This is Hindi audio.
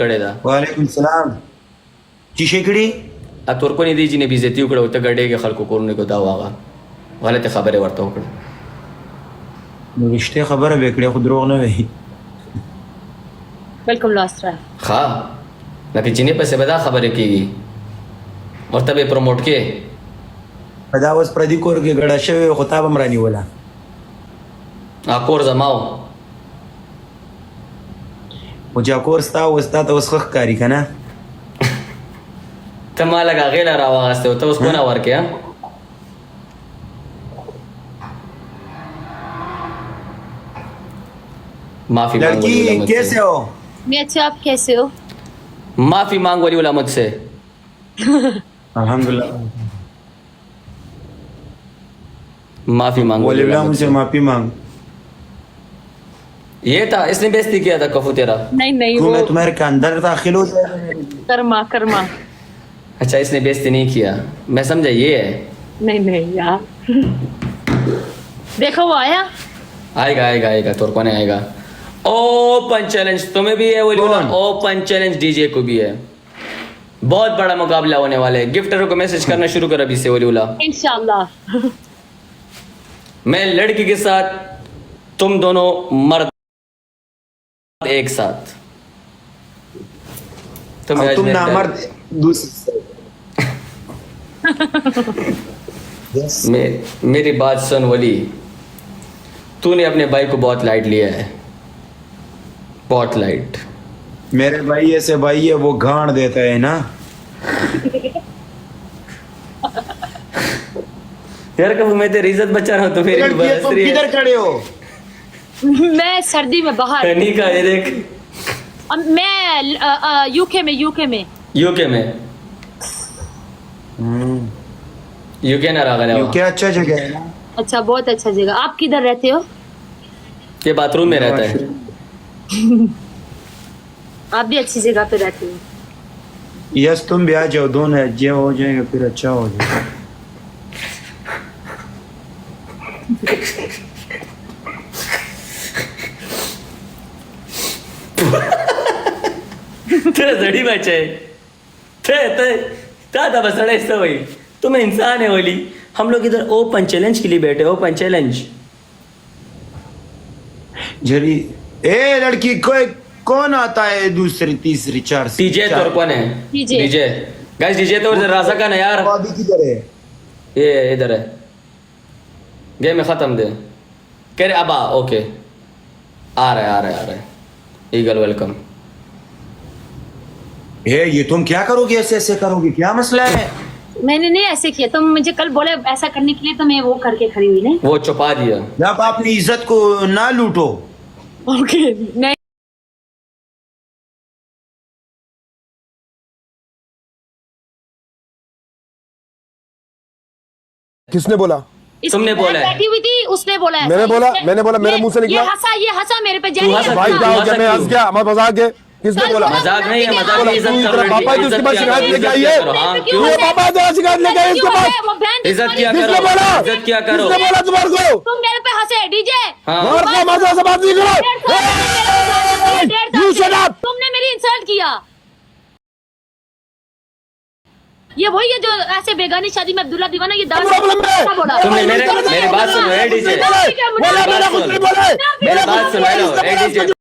कडेदा वालेकुम सलाम ची शेकडी तोरकोनी दी जिने बिजेती उकडे होते गडे के खलको करून को दावागा गलत खबरें वर्ता उकडे रिश्ते खबर वेकड़े खुद रोग न वही बिल्कुल लॉस्ट रहा खा लेकिन जिने पैसे बदा खबरें की और तबे प्रमोट के पदावस प्रदिकोर के गड़ाशे खुताब अमरानी बोला आकोर जमाओ मुझे कोर्स्ता वस्ता तो उसको कारी का ना तमा लगा गेला रावा वास्ते होता उसको ना वर के माफी मांग वाली लड़की मुझसे। कैसे हो मैं अच्छे, आप कैसे हो? माफी मांग वाली मुझसे अल्हम्दुलिल्लाह माफी मांग बोले वाली मुझसे मुझसे। माफी मांग ये था इसने बेइज्जती किया था कफू तेरा नहीं क्यों वो मैं तुम्हारे के अंदर दाखिल हो जाए कर्मा कर्मा अच्छा इसने बेइज्जती नहीं किया मैं समझा ये है नहीं यार देखो वो आया। आएगा आएगा आएगा तोर को नहीं आएगा ओपन चैलेंज तुम्हें भी है बोली कौन? ओपन चैलेंज डीजे को भी है बहुत बड़ा मुकाबला होने वाला है गिफ्टरों को मैसेज करना शुरू कर अभी से बोली इंशाल्लाह मैं लड़की के साथ तुम दोनों मर्द एक साथ अब आज तुम मेरे ना डर- मर्द दूसरी मेरी बात सुन वली तूने अपने भाई को बहुत लाइट लिया है बहुत लाइट मेरे भाई ऐसे भाई है वो गांड देता है ना यार कब मैं तेरी इज्जत बचा रहा हूँ तो मेरी लड़की है, तुम किधर खड़े हो मैं सर्दी में बाहर नहीं का ये देख मैं यूके में यूके में यूके ना रहा यू क्या अच्छा जगह है ना अच्छा, बहुत अच्छा जगह। आप किधर रहते हो? ये बाथरूम में रहता है आप भी अच्छी जगह पे रहते हो। यस तुम भी आ जाओ दोनों अच्छे हो जाएंगे फिर अच्छा हो जाएगा तेरा जड़ी बचे थे दादा बसड़ा इससे वही तुम इंसान है बोली हम लोग इधर ओपन चैलेंज के लिए बैठे ओपन चैलेंज जरी ए लड़की कोई कौन आता है दूसरी तीसरी चार डीजे तो कौन है DJ डीजे गाइस डीजे तो राजा का ना यार अभी किधर है ये इधर है गेम में खत्म दे कह रहे अबा ओके आ रहा है ईगल वेलकम ये तुम क्या करोगे ऐसे ऐसे करोगे क्या मसला है मैंने नहीं ऐसे किया, तुम मुझे कल बोले ऐसा करने के लिए तो मैं वो करके खड़ी हुई ना। वो छुपा दिया जब अपनी इज्जत को ना लूटो ओके नहीं किसने बोला? तुमने बोला है। बैठी हुई थी उसने बोला है। मैंने बोला मेरे मुंह से निकला। ये हंसा मेरे पे तू हंसा, भाई क्या हो गया? मैं हंस गया? मैं मजाक है? किसने बोला? मजाक नहीं है मजाक की इज्जत कर पापा है तो उसके पास शिकायत लेके आई है। क्यों ये पापा है तो शिकायत लेके आई है इसके पास। इज्जत किया किसने करो बोला? इज्जत किया करो किसने बोला तुम्हारे को? तुम मेरे पे हंसे डीजे। हाँ और को मजा से बात नहीं करो। You shut up! तुमने मेरी इंसल्ट किया। ये वही है जो ऐसे बेगानी शादी में अब्दुल्ला दीवाना ये दास प्रॉब्लम है। बोला। तुमने मेरी बात सुनो ए डीजे बोला, मैंने कुछ नहीं बोला। मेरी बात सुनो ए डीजे